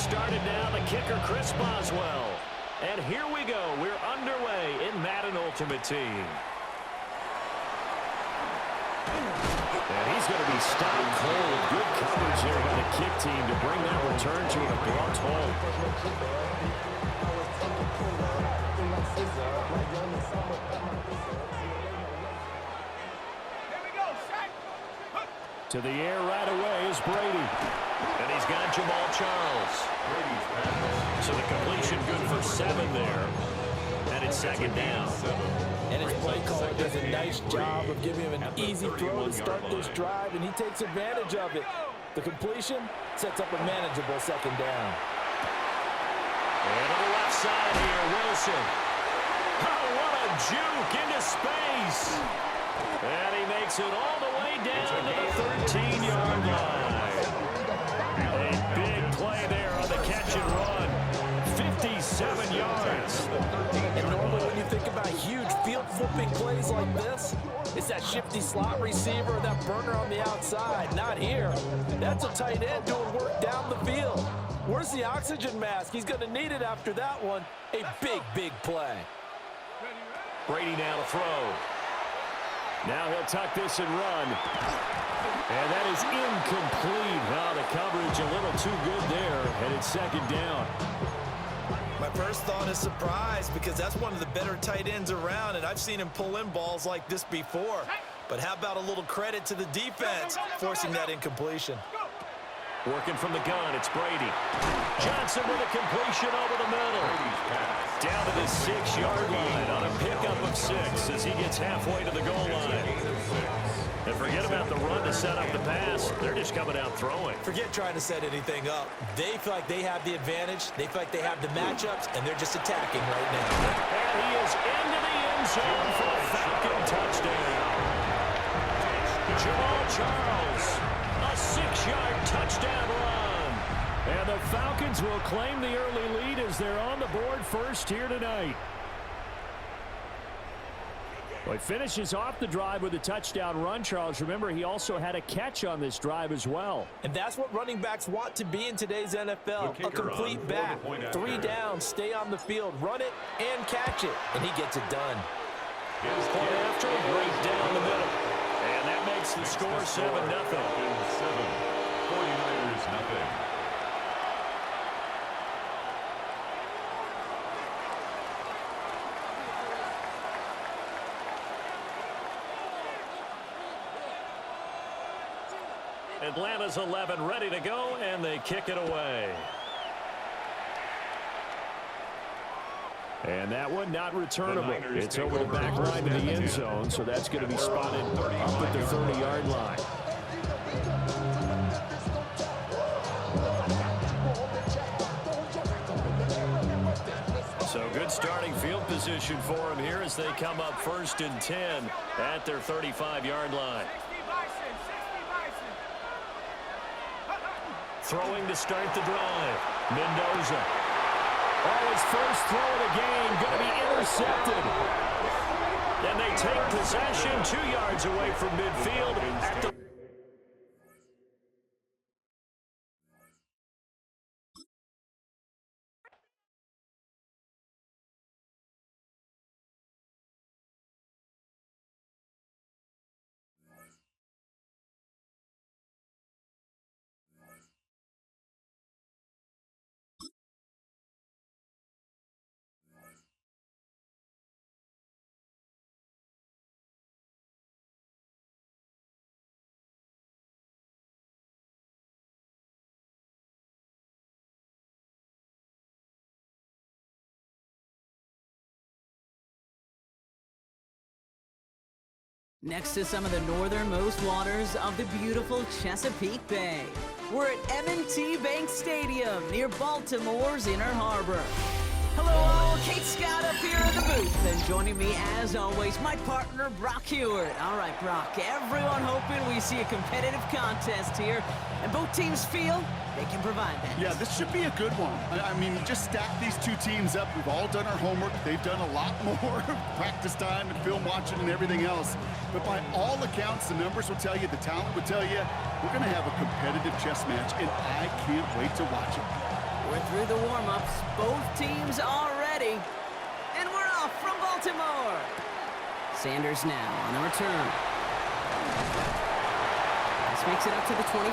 Started now, the kicker, Chris Boswell. And here we go. We're underway in Madden Ultimate Team. And he's going to be stopped cold. Good coverage there by the kick team to bring that return to an abrupt halt. To the air right away is Brady. And he's got Jamal Charles. So the completion good for 7 there. And it's second down. And his play caller does a nice job of giving him an easy throw to start this drive, and he takes advantage of it. The completion sets up a manageable second down. And to the left side here, Wilson. Oh, what a juke into space. And he makes it all the way down to the 13-yard line. A big play there on the catch and run. 57 yards. And normally when you think about huge field-flipping plays like this, it's that shifty slot receiver or that burner on the outside. Not here. That's a tight end doing work down the field. Where's the oxygen mask? He's going to need it after that one. A big, big play. Brady now to throw. Now he'll tuck this and run. And that is incomplete. Wow, the coverage a little too good there. And it's second down. My first thought is surprise because that's one of the better tight ends around, and I've seen him pull in balls like this before. But how about a little credit to the defense forcing that incompletion? Working from the gun, it's Brady. Johnson with a completion over the middle. Down to the 6-yard line on a pickup of 6 as he gets halfway to the goal line. And forget about the run to set up the pass. They're just coming out throwing. Forget trying to set anything up. They feel like they have the advantage. They feel like they have the matchups, and they're just attacking right now. And he is into the end zone for a Falcon touchdown. Jamal Charles, a 6-yard touchdown run. And the Falcons will claim the early lead as they're on the board first here tonight. Well, he finishes off the drive with a touchdown run, Charles. Remember, he also had a catch on this drive as well. And that's what running backs want to be in today's NFL, a complete back. 3 down, stay on the field, run it, and catch it. And he gets it done. Point after, right down the middle. And that makes the score 7-0. 49ers nothing. Atlanta's 11 ready to go, and they kick it away. And that one not returnable. It's over the back line to the end zone, so that's going to be spotted up at the 30-yard line. So good starting field position for him here as they come up 1st and 10 at their 35-yard line. Throwing to start the drive. Mendoza. Oh, his first throw of the game going to be intercepted. And they take possession 2 yards away from midfield at the Next to some of the northernmost waters of the beautiful Chesapeake Bay, we're at M&T Bank Stadium near Baltimore's Inner Harbor. Hello all, Kate Scott up here in the booth, and joining me as always, my partner Brock Hewitt. All right, Brock, everyone hoping we see a competitive contest here, and both teams feel they can provide that. Yeah, this should be a good one. I mean, you just stack these two teams up. We've all done our homework. They've done a lot more practice time and film watching and everything else. But by all accounts, the numbers will tell you, the talent will tell you, we're going to have a competitive chess match, and I can't wait to watch it. We're through the warm-ups. Both teams are ready. And we're off from Baltimore. Sanders now on the return. This makes it up to the 25.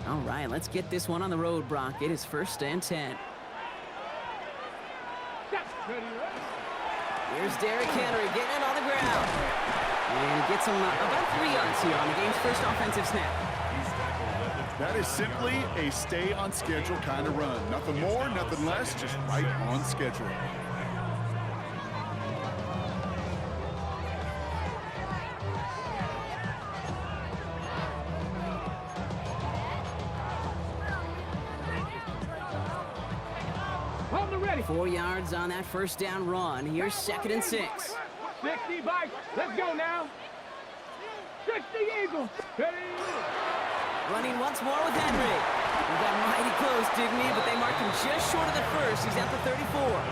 All right, let's get this one on the road, Brock. It is 1st and 10. Here's Derrick Henry getting it on the ground. And gets him about 3 yards here on the game's first offensive snap. That is simply a stay on schedule kind of run. Nothing more, nothing less, just right on schedule. Hold the ready. 4 yards on that first down run. Here's 2nd and 6. 60 bikes. Let's go now. 60 Eagles. Ready. Running once more with Henry. We got mighty close, didn't he? But they marked him just short of the first. He's at the 34.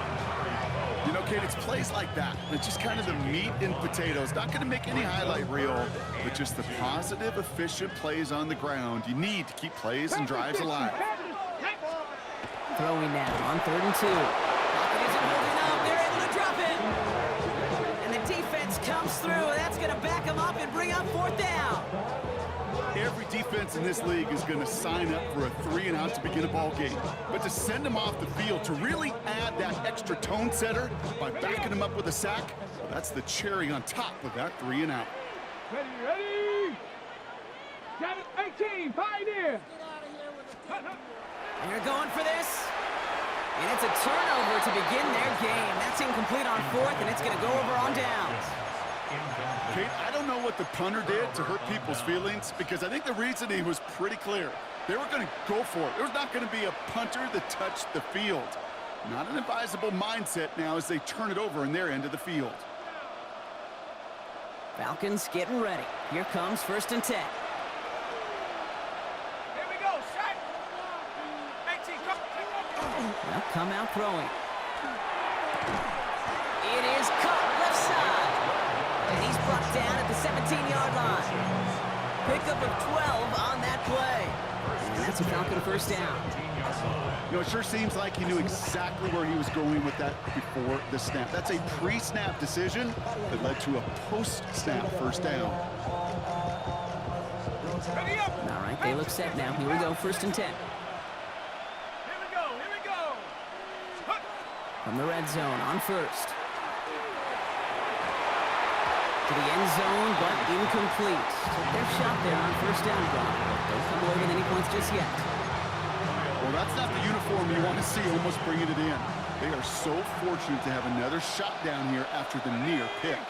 You know, Kate, it's plays like that. It's just kind of the meat and potatoes. Not going to make any highlight reel, but just the positive, efficient plays on the ground. You need to keep plays and drives alive. Throwing now on 3rd and 2. Pocket isn't holding up. They're able to drop it. And the defense comes through. That's going to back them up and bring up 4th down. Every defense in this league is going to sign up for a 3-and-out to begin a ball game. But to send them off the field, to really add that extra tone setter by backing them up with a sack, well, that's the cherry on top of that 3-and-out. Ready, ready. 18, Pioneer. And you're going for this. And it's a turnover to begin their game. That's incomplete on 4th, and it's going to go over on downs. Kate, I don't know what the punter did to hurt people's feelings, because I think the reasoning was pretty clear. They were going to go for it. There's not going to be a punter that touched the field. Not an advisable mindset now as they turn it over in their end of the field. Falcons getting ready. Here comes 1st and 10. Here we go, shot. 18, come. They'll come out throwing. It is caught left side. And he's brought down at the 17-yard line. Pickup of 12 on that play. And that's a Falcon 1st down. You know, it sure seems like he knew exactly where he was going with that before the snap. That's a pre-snap decision that led to a post-snap 1st down. All right, they look set now. Here we go, 1st and 10. Here we go, here we go. From the red zone on 1st. To the end zone, but incomplete. Took their shot there on 1st down, Brock. Don't come away with any points just yet. Well, that's not the uniform you want to see almost bringing it in. They are so fortunate to have another shot down here after the near pick.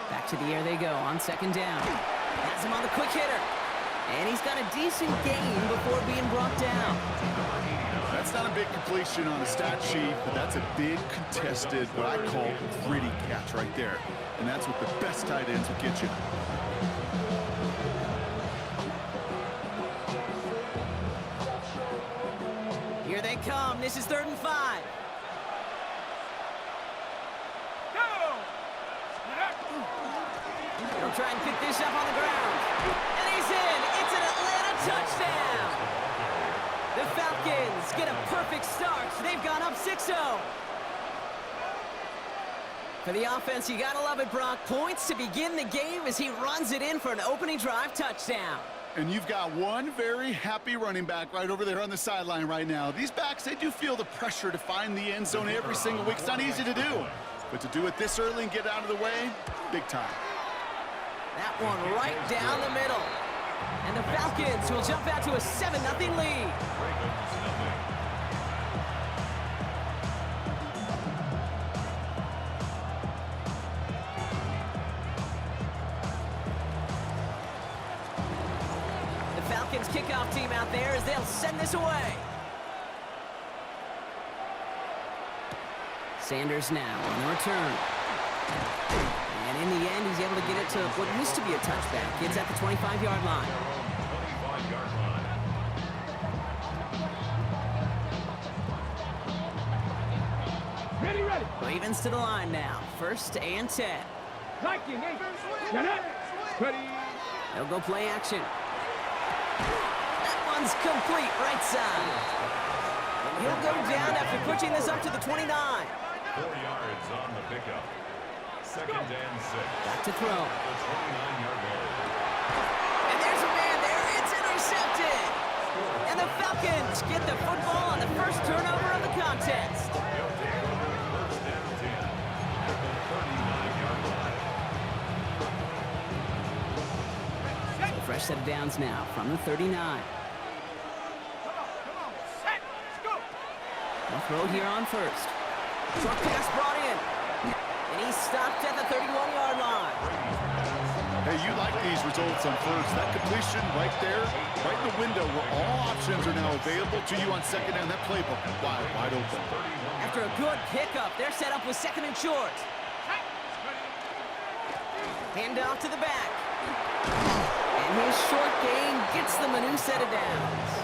Back to the air they go on 2nd down. Has him on the quick hitter. And he's got a decent gain before being brought down. That's not a big completion on a stat sheet, but that's a big contested, what I call gritty catch right there. And that's what the best tight ends will get you. Here they come. This is 3rd and 5. They'll try and pick this up on the ground. And he's in. It's an Atlanta touchdown. The Falcons get a perfect start. They've gone up 6-0. For the offense, you gotta love it, Brock. Points to begin the game as he runs it in for an opening drive touchdown. And you've got one very happy running back right over there on the sideline right now. These backs, they do feel the pressure to find the end zone every single week. It's not easy to do, but to do it this early and get out of the way, big time. That one right down the middle. And the Falcons will jump out to a 7-0 lead. The Falcons kickoff team out there as they'll send this away. Sanders now on the return. And in the end, he's able to get it to what used to be a touchback. It's at the 25-yard line. 25-yard line. Ready, ready. Ravens to the line now. 1st and 10. Liking, hey. Get up. Ready. They'll go play action. That one's complete right side. And he'll go down after pushing this up to the 29. 4 yards on the pickup. 2nd and 6. Back to throw. The 29-yard line. And there's a man there. It's intercepted. And the Falcons get the football on the first turnover of the contest. 1st and 10. The 39-yard line. A fresh set of downs now from the 39. Set. Let's go. They'll throw here on 1st. Short pass brought in. And he's stopped at the 31-yard line. Hey, you like these results on 1st. That completion right there, right in the window where all options are now available to you on 2nd down. That playbook wide open. After a good pickup, they're set up with 2nd and short. Hand off to the back. And his short gain gets them a new set of downs.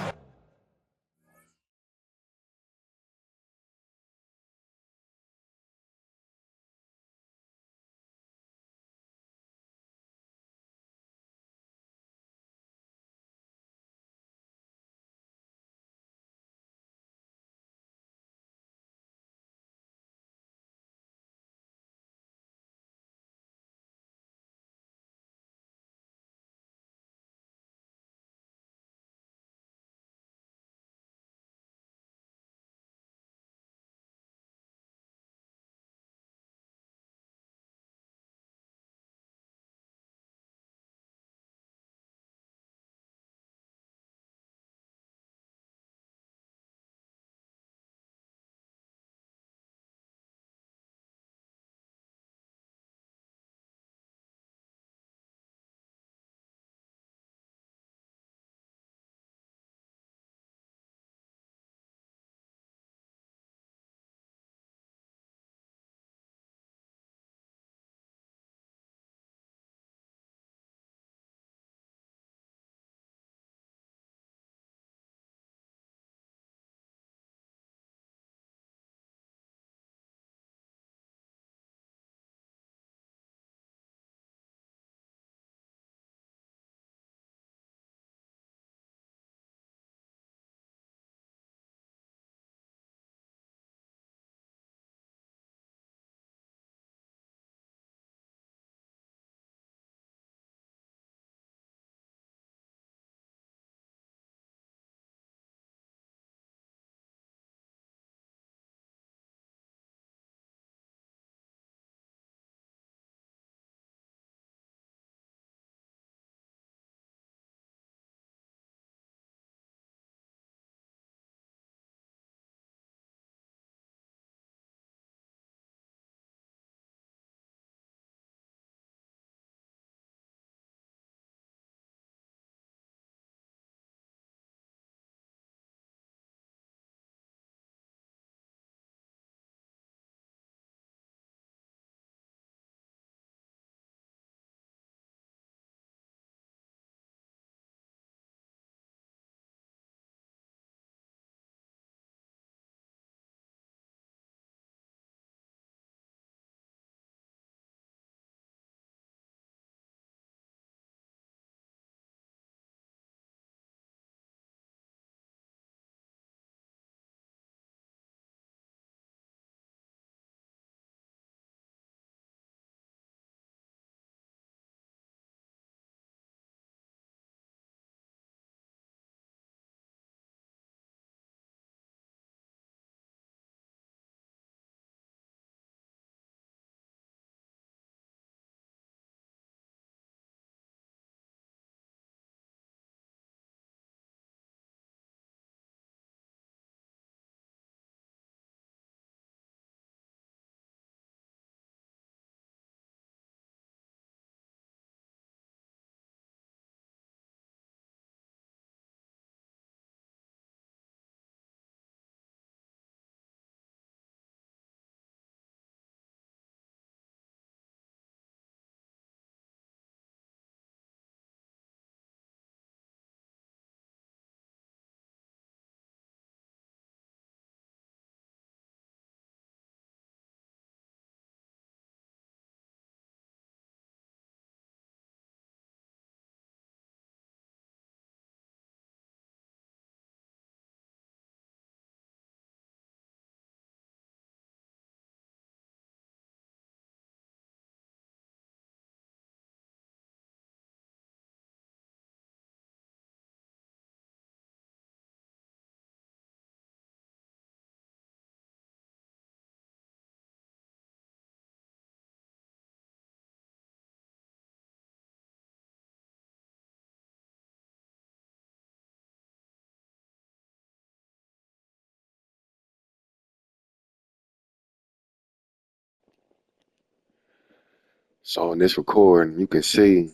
So in this recording, you can see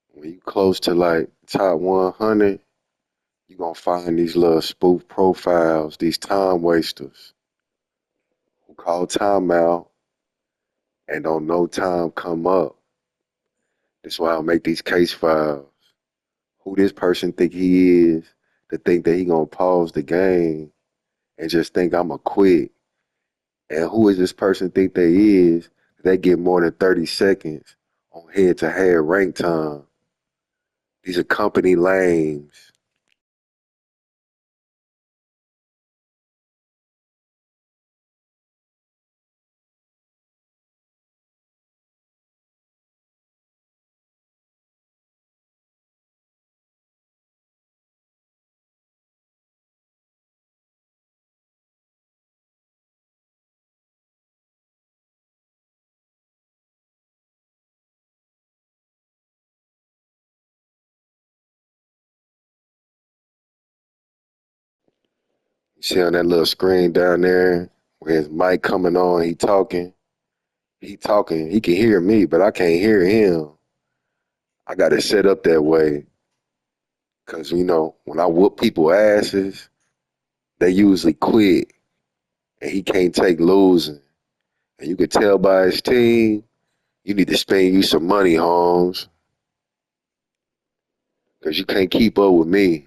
when you close to like top 100, you're going to find these little spoof profiles, these time wasters who call timeout and don't know time come up. That's why I make these case files. Who this person think he is to think that he going to pause the game and just think I'm going to quit. And who is this person think they is? They get more than 30 seconds on head-to-head rank time. These are company lames. You see on that little screen down there where his mic coming on, he talking. He talking. He can hear me, but I can't hear him. I got it set up that way because, you know, when I whoop people asses, they usually quit, and he can't take losing. And you can tell by his team, you need to spend you some money, Holmes, because you can't keep up with me.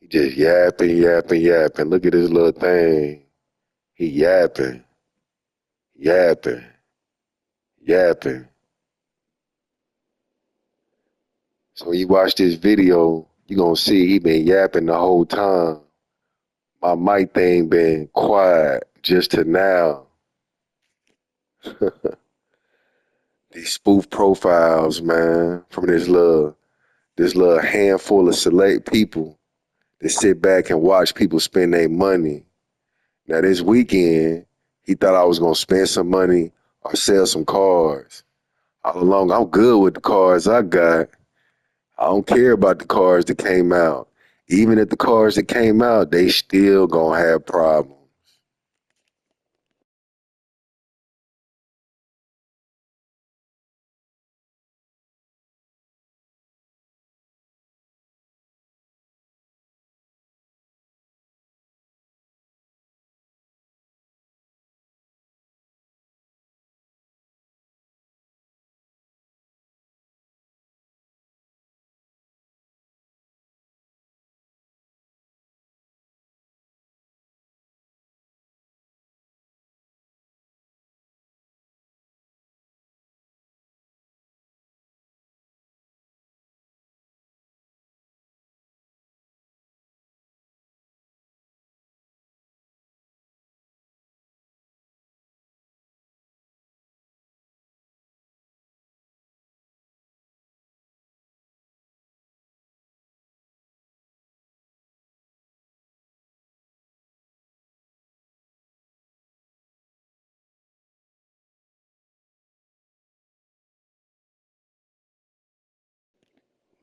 He just yapping, yapping, yapping. Look at this little thing. He yapping, yapping, yapping. So when you watch this video, you're going to see he been yapping the whole time. My mic thing been quiet just to now. These spoof profiles, man, from this little handful of select people that sit back and watch people spend their money. Now this weekend, he thought I was gonna spend some money or sell some cars. All along, I'm good with the cars I got. I don't care about the cars that came out. Even if the cars that came out, they still gonna have problems.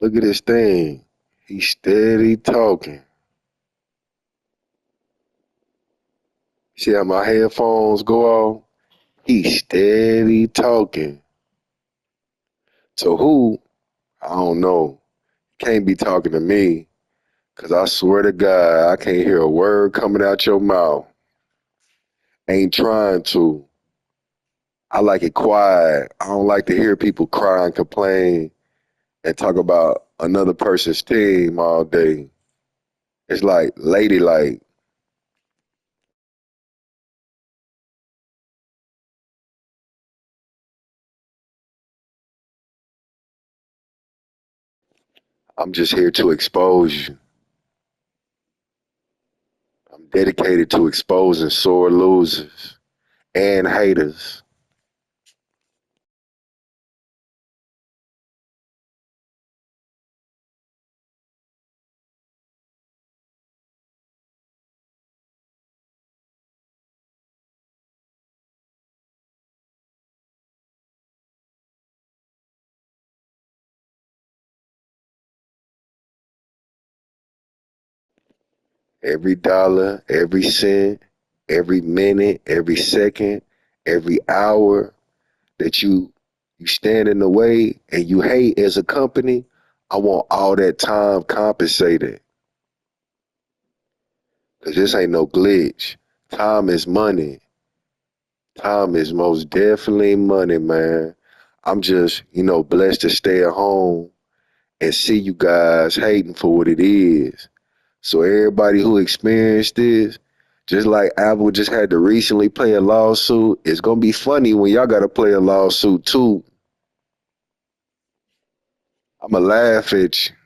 Look at this thing. He steady talking. See how my headphones go off? He steady talking. To who? I don't know. Can't be talking to me, because I swear to God, I can't hear a word coming out your mouth. Ain't trying to. I like it quiet. I don't like to hear people cry and complain and talk about another person's team all day. It's like ladylike. I'm just here to expose you. I'm dedicated to exposing sore losers and haters. Every dollar, every cent, every minute, every second, every hour that you stand in the way and you hate as a company, I want all that time compensated. Cause this ain't no glitch. Time is money. Time is most definitely money, man. I'm just, blessed to stay at home and see you guys hating for what it is. So everybody who experienced this, just like Apple just had to recently play a lawsuit, it's gonna be funny when y'all gotta play a lawsuit too. I'ma laugh at you.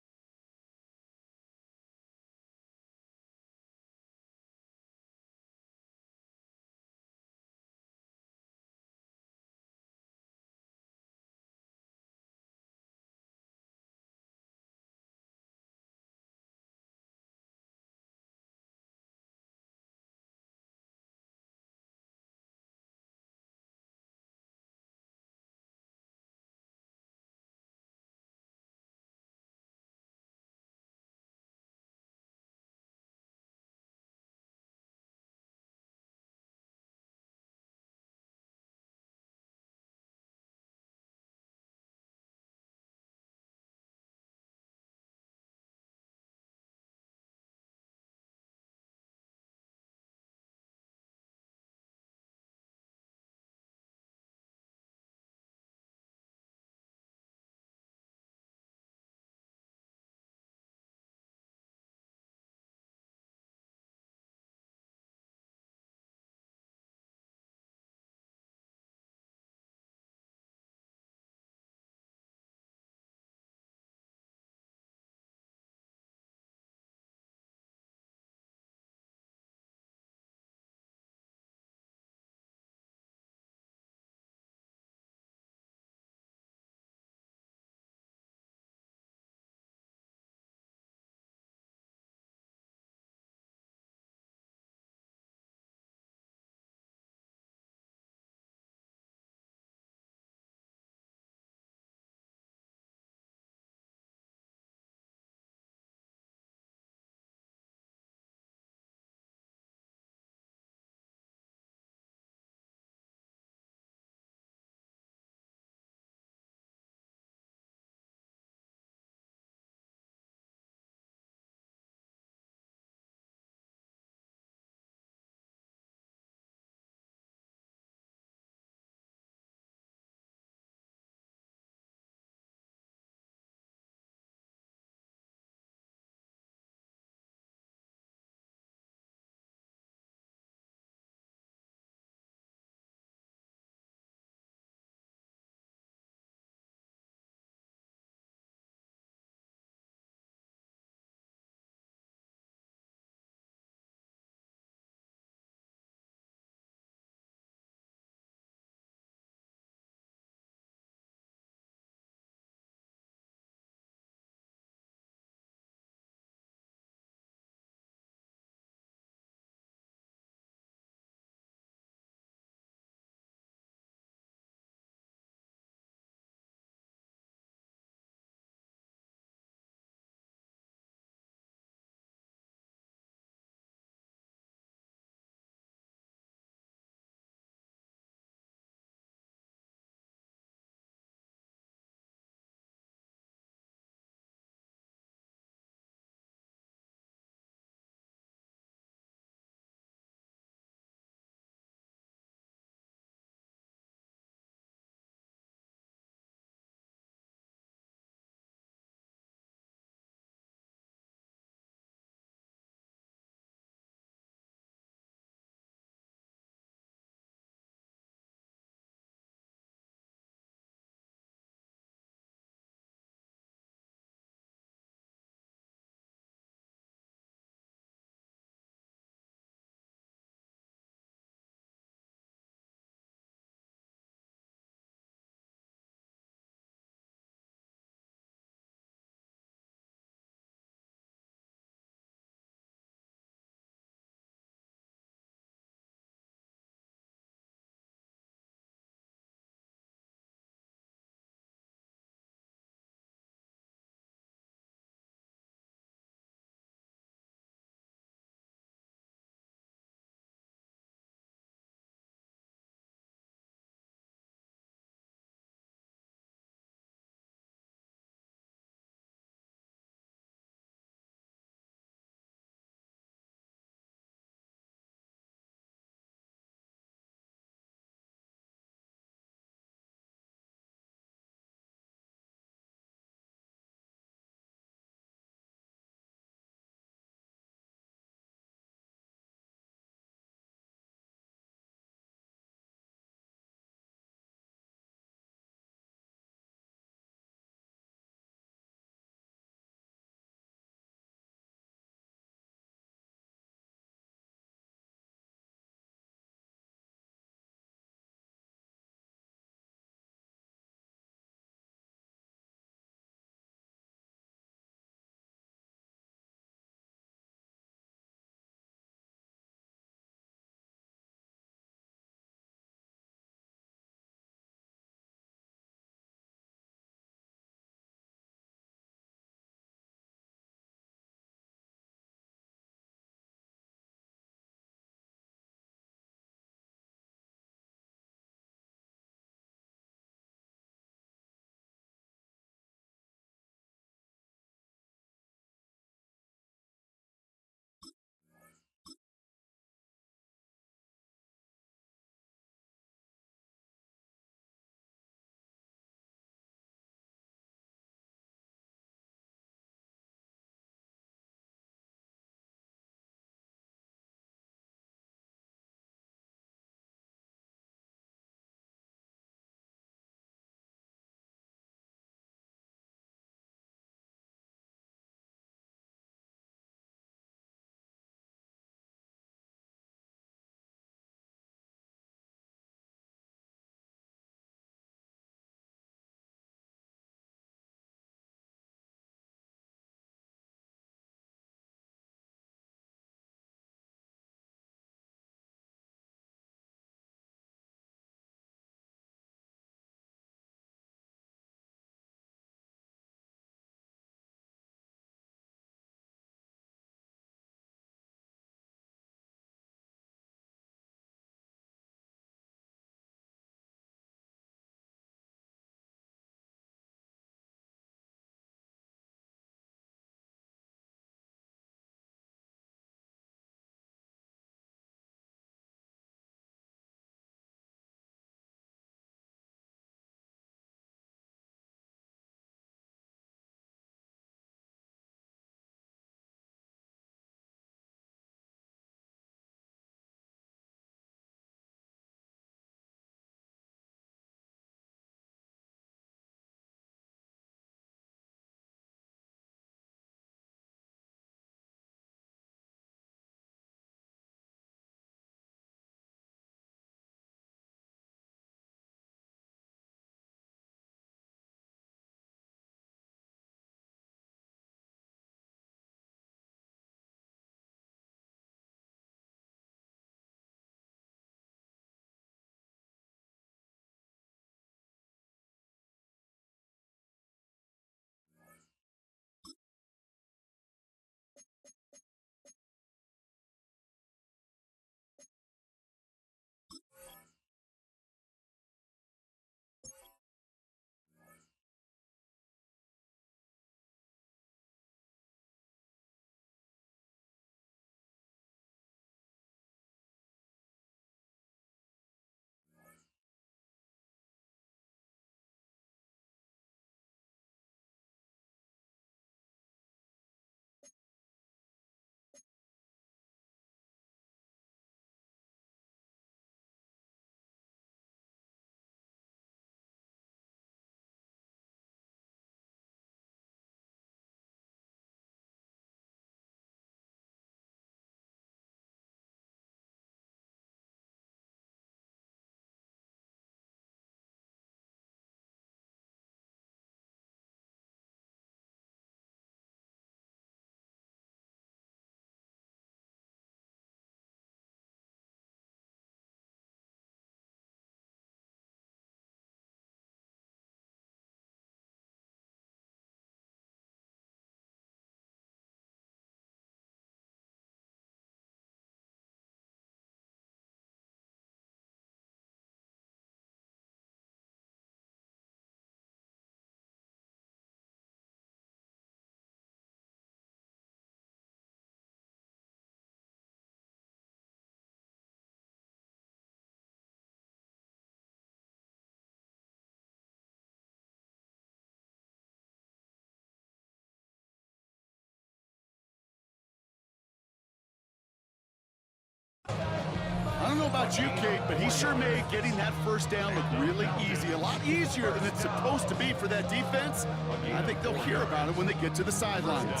know about you, Kate, but he sure made getting that first down look really easy. A lot easier than it's supposed to be for that defense. I think they'll hear about it when they get to the sidelines.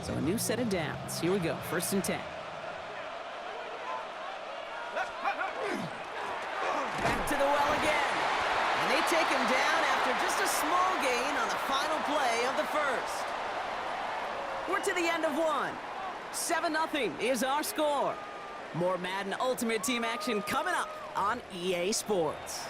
So a new set of downs. Here we go, 1st and 10. Back to the well again. And they take him down after just a small gain on the final play of the first. We're to the end of one. 7-0 is our score. More Madden Ultimate Team action coming up on EA Sports.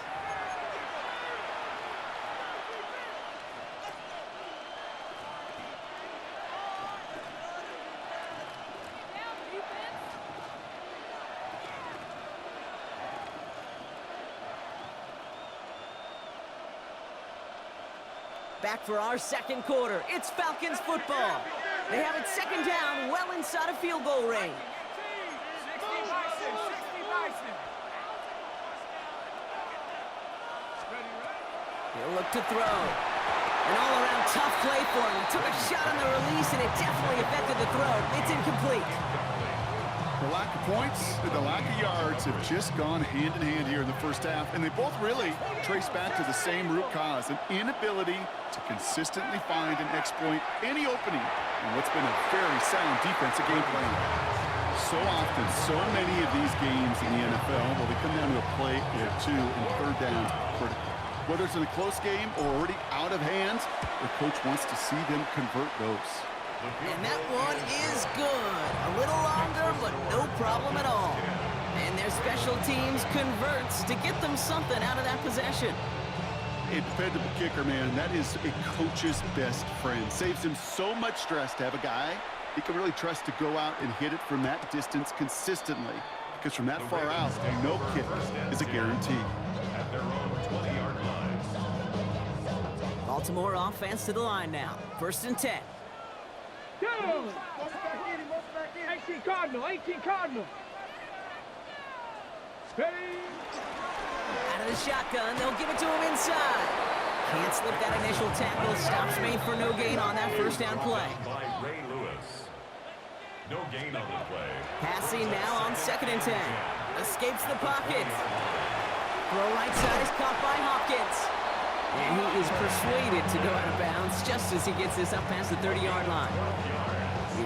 Back for our second quarter. It's Falcons football. They have it 2nd down, well inside of field goal range. 60 Bison. He'll look to throw. An all-around tough play for him. He took a shot on the release, and it definitely affected the throw. It's incomplete. The lack of points and the lack of yards have just gone hand in hand here in the first half, and they both really trace back to the same root cause, an inability to consistently find and exploit any opening in what's been a very sound defensive game plan. So often, so many of these games in the NFL, well, they come down to a play or two and 3rd downs critical. Whether it's in a close game or already out of hand, the coach wants to see them convert those. And that one is good. A little longer, but no problem at all. And their special teams converts to get them something out of that possession. A dependable kicker, man, that is a coach's best friend. Saves him so much stress to have a guy he can really trust to go out and hit it from that distance consistently. Because from that far out, no kick is a guarantee. At their own 20-yard line. Baltimore offense to the line now. 1st and 10. Go! 18 Cardinal. Ready? Out of the shotgun, they'll give it to him inside. Can't slip that initial tackle. Stops made for no gain on that 1st down play. By Ray Lewis. No gain on the play. Passing now on 2nd and 10. Escapes the pocket. Throw right side is caught by Hopkins. And he is persuaded to go out of bounds just as he gets this up past the 30-yard line.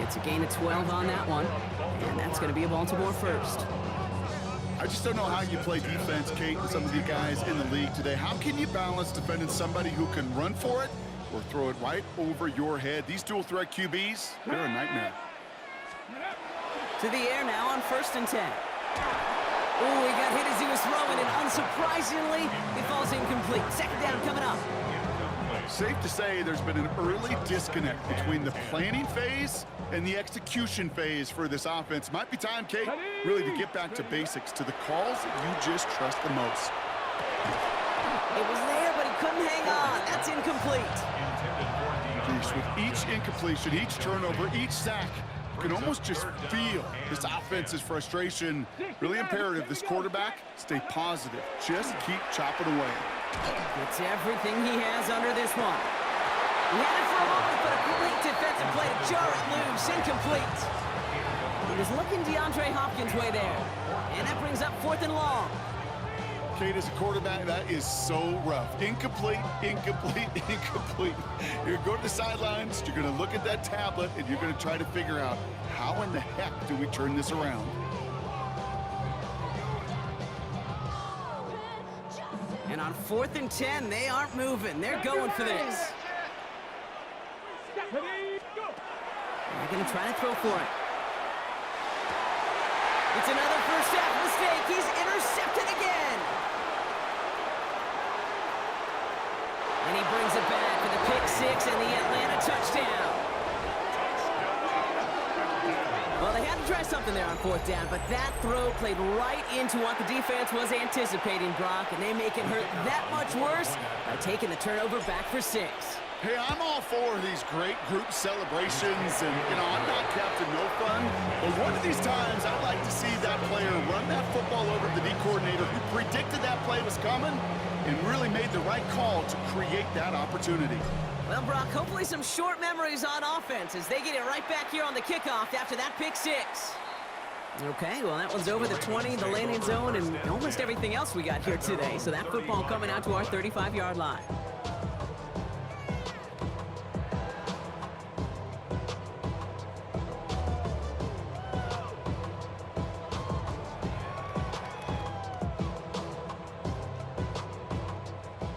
It's a gain of 12 on that one. And that's going to be a Baltimore first. I just don't know how you play defense, Kate, with some of the guys in the league today. How can you balance defending somebody who can run for it or throw it right over your head? These dual threat QBs, they're a nightmare. To the air now on 1st and 10. Oh, he got hit as he was throwing, and unsurprisingly, it falls incomplete. 2nd down coming up. Safe to say there's been an early disconnect between the planning phase and the execution phase for this offense. Might be time, Kate, really to get back to basics, to the calls that you just trust the most. It was there, but he couldn't hang on. That's incomplete. Geez, with each incompletion, each turnover, each sack, you can almost just feel this offense's frustration. Really imperative this quarterback stay positive. Just keep chopping away. It's everything he has under this one. He had it for a moment, but a great defensive play to jar it loose. Incomplete. He was looking DeAndre Hopkins' way there. And that brings up 4th and long. Kate, as a quarterback, that is so rough. Incomplete, incomplete, incomplete. You're going to go to the sidelines, you're going to look at that tablet, and you're going to try to figure out how in the heck do we turn this around. And on 4th and 10, they aren't moving. They're going for this. They're going to try to throw for it. It's another first half mistake. He's intercepted again. And he brings it back for the pick 6 and the Atlanta touchdown. Well, they had to try something there on 4th down, but that throw played right into what the defense was anticipating, Brock, and they make it hurt that much worse by taking the turnover back for 6. Hey, I'm all for these great group celebrations, and, I'm not Captain No Fun, but Well, one of these times, I'd like to see that player run that football over to the D coordinator who predicted that play was coming and really made the right call to create that opportunity. Well, Brock, hopefully some short memories on offense as they get it right back here on the kickoff after that pick six. Okay, well, that one's over the 20, the landing zone, and almost everything else we got here today. So that football coming out to our 35-yard line.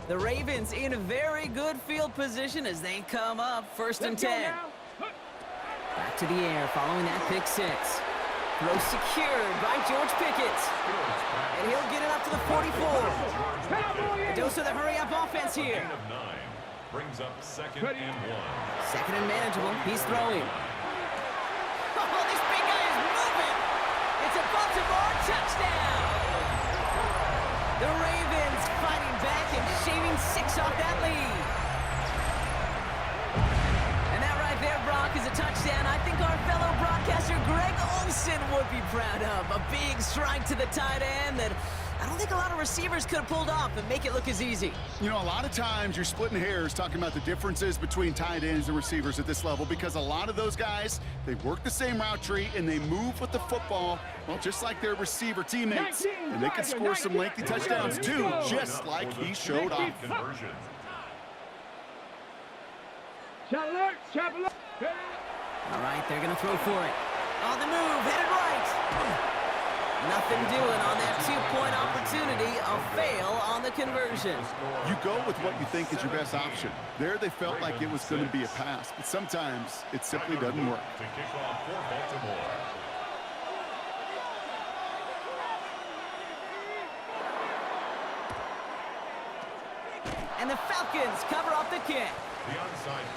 The Ravens in a very good field position as they come up first and 10. Back to the air following that pick six. Throw secured by George Pickett. And he'll get it up to the 44. A dose of the hurry-up offense here. Brings up second and 1. Second and manageable. He's throwing. Oh, this big guy is moving. It's a Baltimore touchdown. The Ravens fighting back and shaving 6 off that lead. And that right there, Brock, is a touchdown I think our fellow broadcaster Greg Olsen would be proud of. A big strike to the tight end that I don't think a lot of receivers could have pulled off and make it look as easy. You know, a lot of times you're splitting hairs talking about the differences between tight ends and receivers at this level because a lot of those guys, they work the same route tree and they move with the football, well, just like their receiver teammates. And they can score some lengthy touchdowns too, just like he showed off. All right, they're going to throw for it. On the move, headed right. Nothing doing on that two-point opportunity. A fail on the conversion. You go with what you think is your best option. There they felt like it was going to be a pass, but sometimes it simply doesn't work. To kick off for Baltimore. And the Falcons cover up the kick.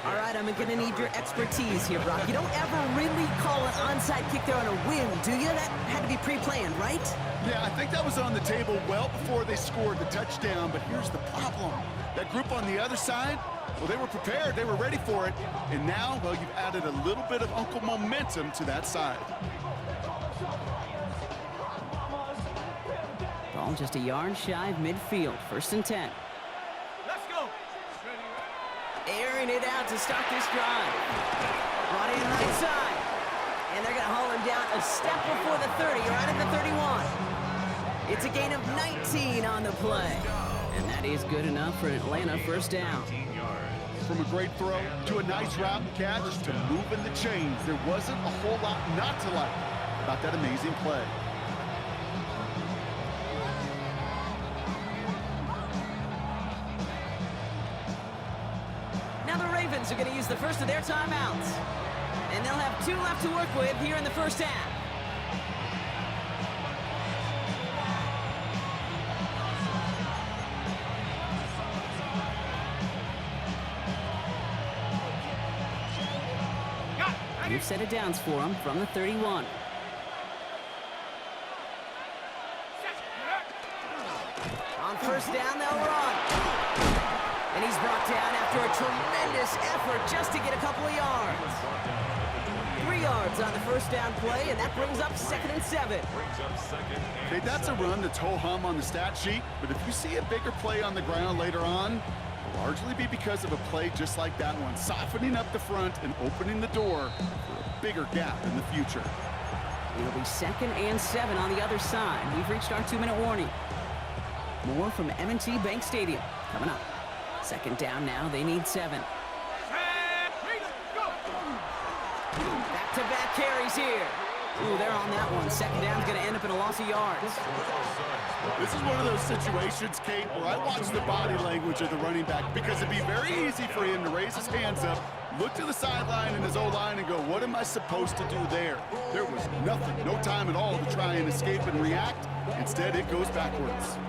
All right, I'm going to need your expertise here, Brock. You don't ever really call an onside kick there on a whim, do you? That had to be pre-planned, right? Yeah, I think that was on the table well before they scored the touchdown, but here's the problem. That group on the other side, well, they were prepared, they were ready for it, and now, well, you've added a little bit of Uncle momentum to that side. Ball just a yard shy of midfield, first and 10. Airing it out to start this drive. Brought in right side. And they're going to haul him down a step before the 30, right at the 31. It's a gain of 19 on the play. And that is good enough for an Atlanta first down. From a great throw to a nice route and catch to moving the chains, there wasn't a whole lot not to like about that amazing play. Are going to use the first of their timeouts. And they'll have 2 left to work with here in the first half. New set of downs for them from the 31. On first down, they'll run. And he's brought down after a tremendous effort just to get a couple of yards. 3 yards on the first down play, and that brings up second and 7. Okay, that's a run that's ho-hum on the stat sheet, but if you see a bigger play on the ground later on, it'll largely be because of a play just like that one, softening up the front and opening the door for a bigger gap in the future. It'll be second and 7 on the other side. We've reached our 2-minute warning. More from M&T Bank Stadium coming up. Second down now, they need 7. Back-to-back carries here. Ooh, they're on that one. Second down's going to end up in a loss of yards. This is one of those situations, Kate, where I watch the body language of the running back because it'd be very easy for him to raise his hands up, look to the sideline in his O-line and go, what am I supposed to do there? There was nothing, no time at all to try and escape and react. Instead, it goes backwards.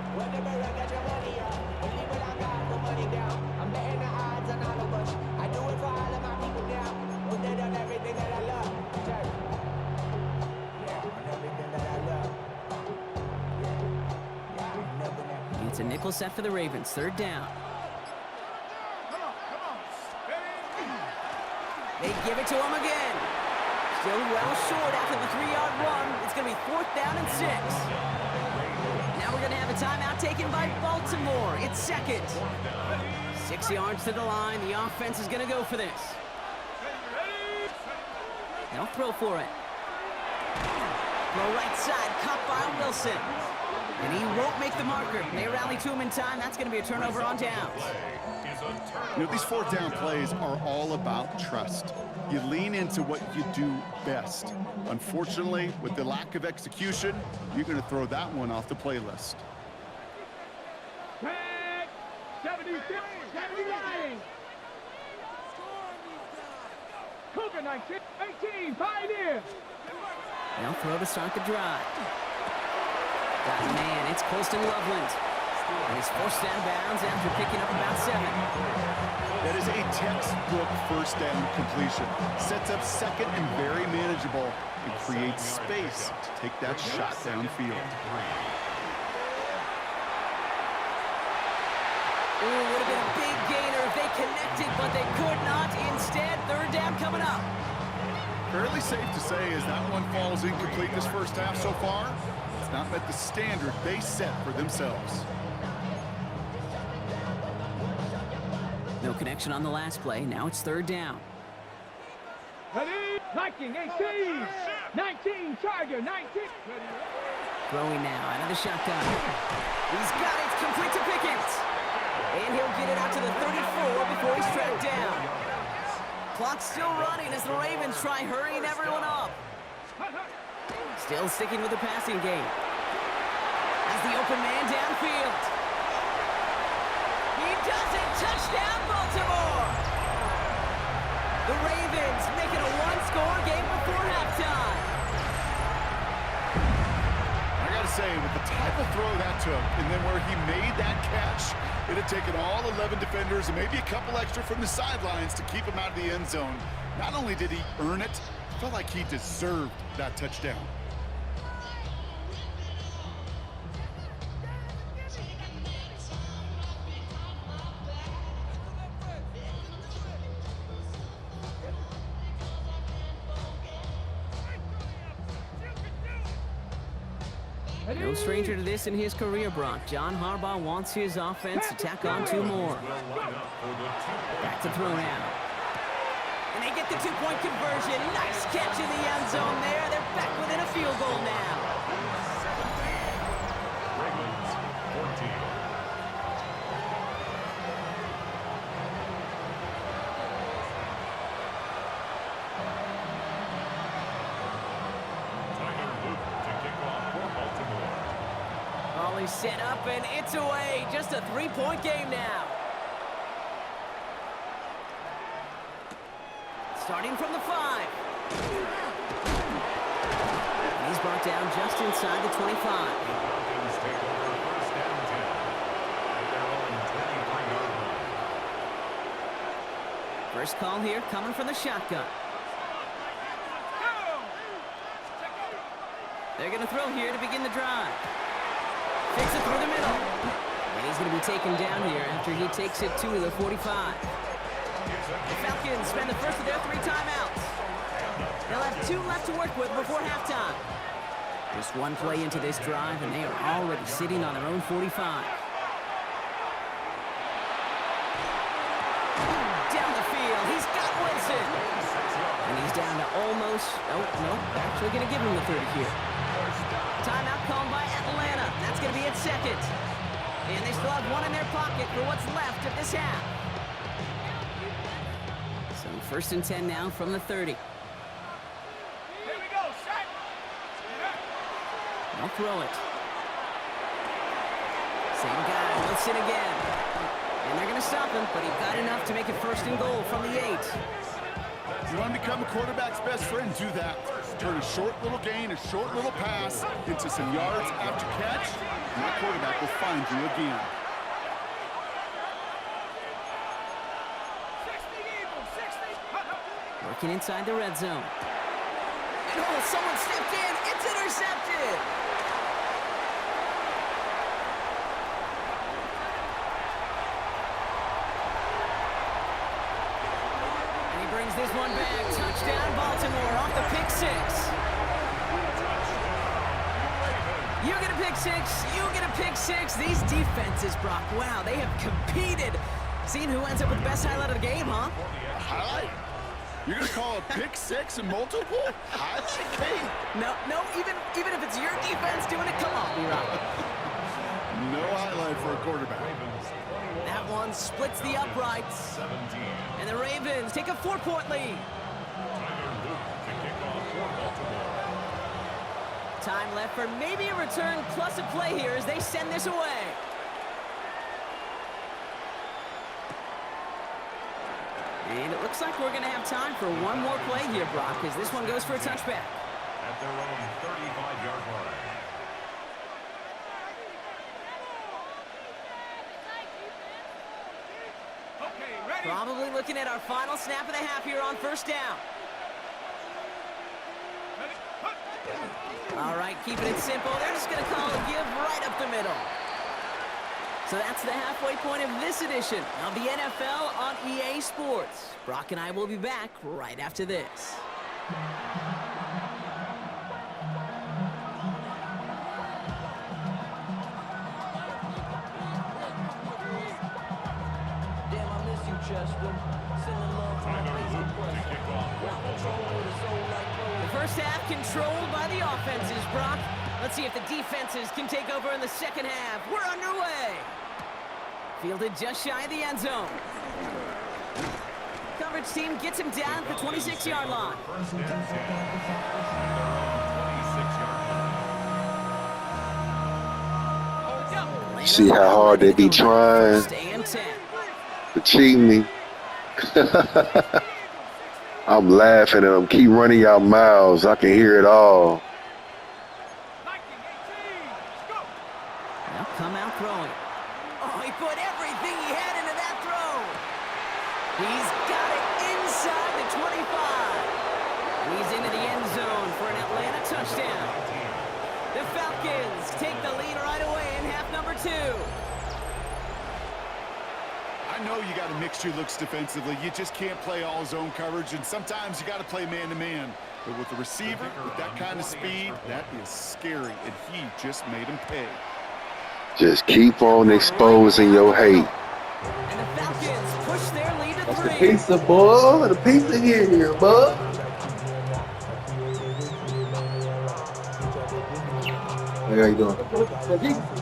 It's a nickel set for the Ravens, third down. They give it to him again. Still well short after the 3-yard down and 6. Now we're going to have a timeout taken by Baltimore. It's second. 6 yards to the line. The offense is going to go for this. They'll throw for it. Throw right side, caught by Wilson. And he won't make the marker. They rally to him in time. That's going to be a turnover on downs. You know, these fourth down plays are all about trust. You lean into what you do best. Unfortunately, with the lack of execution, you're going to throw that one off the playlist. 76, 79. Cougar 19, 18, Pioneer. They'll throw to start the drive. Got a man, it's Colston Loveland. And he's forced down bounds after picking up about 7. That is a textbook first down completion. Sets up second and very manageable and creates space to take that shot downfield. Ooh, would have been a big gainer if they connected, but they could not. Instead, third down coming up. Fairly safe to say as that one falls incomplete this first half so far, it's not met the standard they set for themselves. No connection on the last play. Now it's third down. Ready? Viking 18, 19, Tiger 19. Throwing now out of the shotgun. He's got it. It's complete to Pickens. And he'll get it out to the 34 before he's tracked down. Clock's still running as the Ravens try hurrying everyone up. Still sticking with the passing game. As the open man downfield. He does it. Touchdown, Baltimore. The Ravens making a one-score game before halftime. I gotta say, with the type of throw that took, and then where he made that catch, it had taken all 11 defenders and maybe a couple extra from the sidelines to keep him out of the end zone. Not only did he earn it, it felt like he deserved that touchdown. No stranger to this in his career, Brock. John Harbaugh wants his offense to tack on 2 more. Back to throw now. And they get the 2-point conversion. Nice catch in the end zone there. They're back within a field goal now. Ravens, 14. Ball is set up and it's away. Just a 3-point game now. Starting from the 5. He's brought down just inside the 25. First call here coming from the shotgun. They're going to throw here to begin the drive. Takes it through the middle. And he's going to be taken down here after he takes it to the 45. The Falcons spend the first of their 3 timeouts. They'll have 2 left to work with before halftime. Just 1 play into this drive, and they are already sitting on their own 45. Down the field, he's got Wilson. And he's down to almost, actually going to give him the 30 here. Timeout called by Atlanta. That's going to be its second. And they still have 1 in their pocket for what's left of this half. So first and 10 now from the 30. Here we go, set. They'll throw it. Same guy, Wilson again. And they're going to stop him, but he got enough to make it first and goal from the 8. You want to become a quarterback's best friend, do that. Turn a short little gain, a short little pass into some yards after catch, and that quarterback will find you again. 60. Working inside the red zone. And someone stepped in. It's intercepted. And he brings this one back. Touchdown, Baltimore, off the pick 6. You get a pick six. You get a pick six. These defenses, Brock, wow, they have competed. Seeing who ends up with the best highlight of the game, huh? Highlight? You're going to call a pick six and multiple? Highlight, Kate? No, even if it's your defense doing it, come on, B-Rock. No highlight for a quarterback. That one splits the uprights. And the Ravens take a 4-point lead. Time left for maybe a return plus a play here as they send this away. And it looks like we're going to have time for one more play here, Brock, as this one goes for a touchback. At their own 35-yard line. Probably looking at our final snap of the half here on first down. All right, keeping it simple. They're just going to call a give right up the middle. So that's the halfway point of this edition of the NFL on EA Sports. Brock and I will be back right after this. The first half controlled by the offenses, Brock. Let's see if the defenses can take over in the second half. We're underway. Fielded just shy of the end zone. Coverage team gets him down at the 26-yard line. See how hard they be trying to cheat me. I'm laughing at them. Keep running your mouths. I can hear it all. Now come out throwing. Oh, he put everything he had into that throw. He's got it inside the 25. And he's into the end zone for an Atlanta touchdown. The Falcons take the lead right away in half number 2. I know you got to mix your looks defensively. You just can't play all zone coverage, and sometimes you got to play man-to-man. But with the receiver, with that kind of speed, that is scary, and he just made him pay. Just keep on exposing your hate. And the Falcons push their lead to 3. That's the pizza, boy. The pizza here, bud. Hey, how you doing?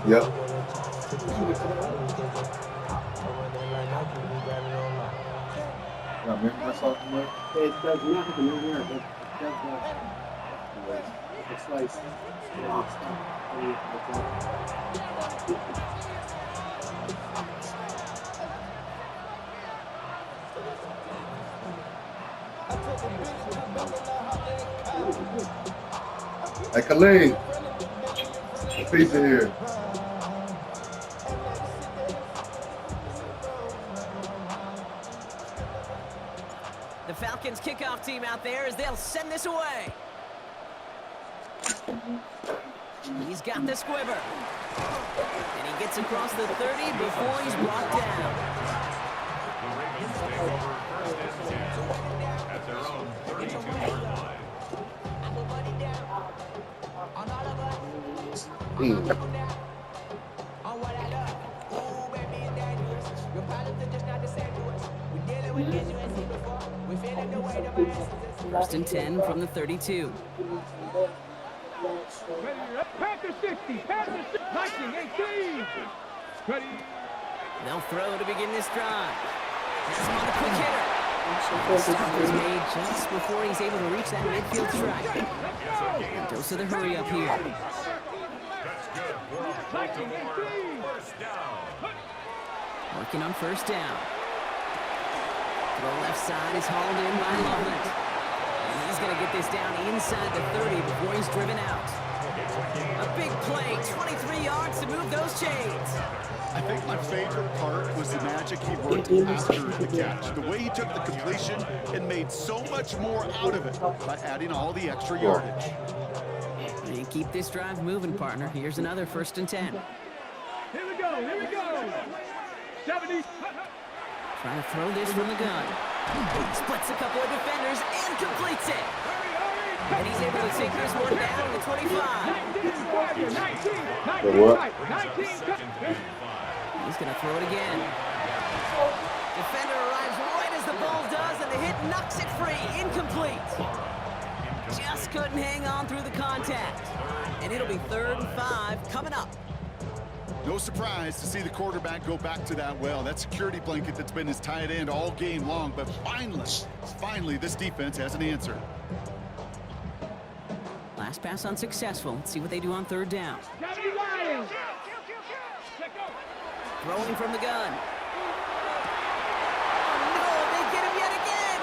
Yep. Yeah, remember that song from where? It does not have no word, but it does it's like Hey, Khalid. The pizza here. The Falcons kickoff team out there as they'll send this away. He's got the squiver. And he gets across the 30 before he's brought down. The Ravens take over first and 10 at their own 32-yard line. First and 10 from the 32. Panther 60, Panther 60, 1918. Ready. They'll throw to begin this drive. This is on the quick hitter. The stop was made just before he's able to reach that midfield strike. Dose of the hurry up here. That's good for a Baltimore first down. Working on first down. To the left side is hauled in by Loveland. And he's going to get this down inside the 30 before he's driven out. A big play, 23 yards to move those chains. I think my favorite part was the magic he worked after the catch. The way he took the completion and made so much more out of it by adding all the extra yardage. And keep this drive moving, partner. Here's another first and 10. Here we go, here we go. 70. Trying to throw this from the gun. Splits a couple of defenders and completes it. And he's able to take this one down to the 25. 19, what? He's going to throw it again. Defender arrives right as the ball does, and the hit knocks it free. Incomplete. Just couldn't hang on through the contact. And it'll be 3rd and 5 coming up. No surprise to see the quarterback go back to that well. That security blanket that's been his tight end all game long. But finally, this defense has an answer. Last pass unsuccessful. Let's see what they do on 3rd down. Throwing from the gun. Oh, no, they get him yet again.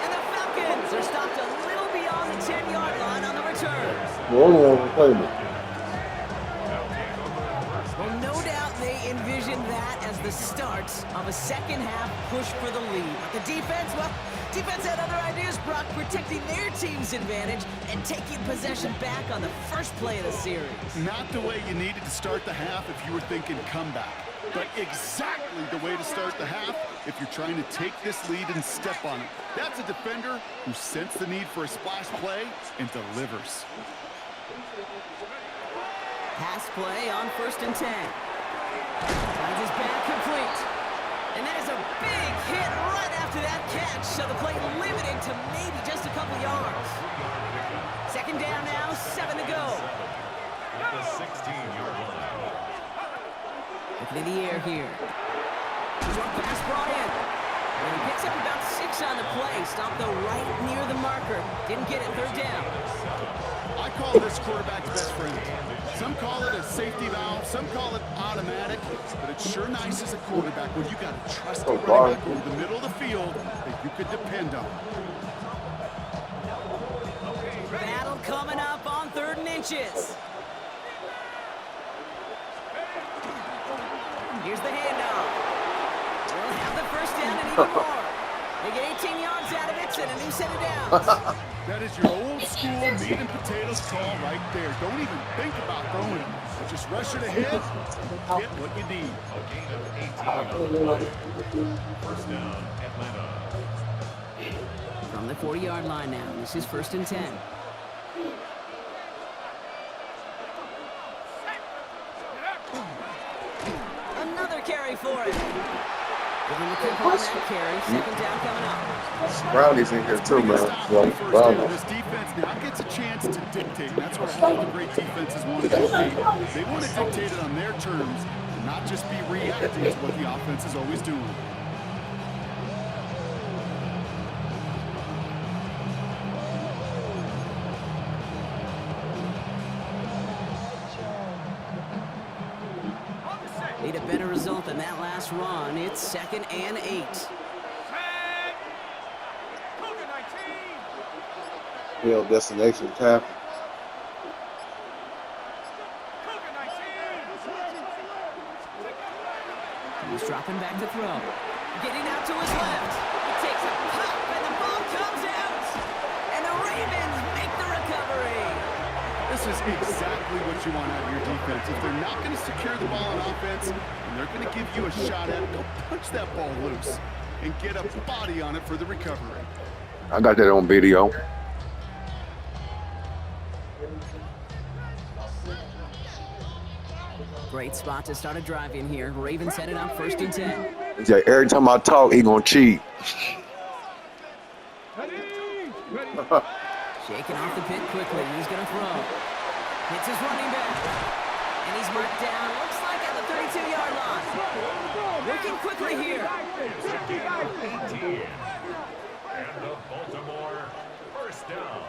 And the Falcons are stopped a little beyond the 10-yard line on the return. Well, no doubt they envisioned that as the start of a second-half push for the lead. But the defense, well, defense had other ideas, Brock, protecting their team's advantage and taking possession back on the first play of the series. Not the way you needed to start the half if you were thinking comeback, but exactly the way to start the half if you're trying to take this lead and step on it. That's a defender who sensed the need for a splash play and delivers. Pass play on 1st and 10. Finds his back complete. And that is a big hit right after that catch, so the play limited to maybe just a couple yards. 2nd down now, 7 to go. At the 16-yard line. Looking in the air here. Short pass brought in. And he picks up about 6 on the play. Stopped though right near the marker. Didn't get it, 3rd down. I call this quarterback's best friend. Some call it a safety valve, some call it automatic, but it's sure nice as a quarterback when you got a trusted running back over the middle of the field that you could depend on. Battle coming up on 3rd and inches. Here's the handoff. We'll have the 1st down and even more. They get 18 yards out of it and a new set of downs. That is your old school meat and potatoes call right there. Don't even think about throwing it. Just rush it ahead, get what you need. A gain of 18. 1st down, Atlanta. From the 40-yard line now. This is 1st and 10. Another carry for it. Giving the kick on that carry. 2nd down coming up. Brownie's in here too, man. This defense now gets a chance to dictate. That's what all the great defenses want to do. They want to dictate it on their terms and not just be reacting to what the offense is always doing. Need a better result than that last run. It's 2nd and 8. Field destination tap. He's dropping back to throw. Getting out to his left. He takes a pop and the ball comes out. And the Ravens make the recovery. This is exactly what you want out of your defense. If they're not going to secure the ball on offense, and they're going to give you a shot at it, go punch that ball loose and get a body on it for the recovery. I got that on video. Great spot to start a drive in here. Ravens set it up 1st and 10. Yeah, every time I talk, he gonna cheat. Shaking off the pit quickly. He's going to throw. Hits his running back. And he's marked down. Looks like at the 32-yard line. Working quickly here. 18. And the Baltimore 1st down.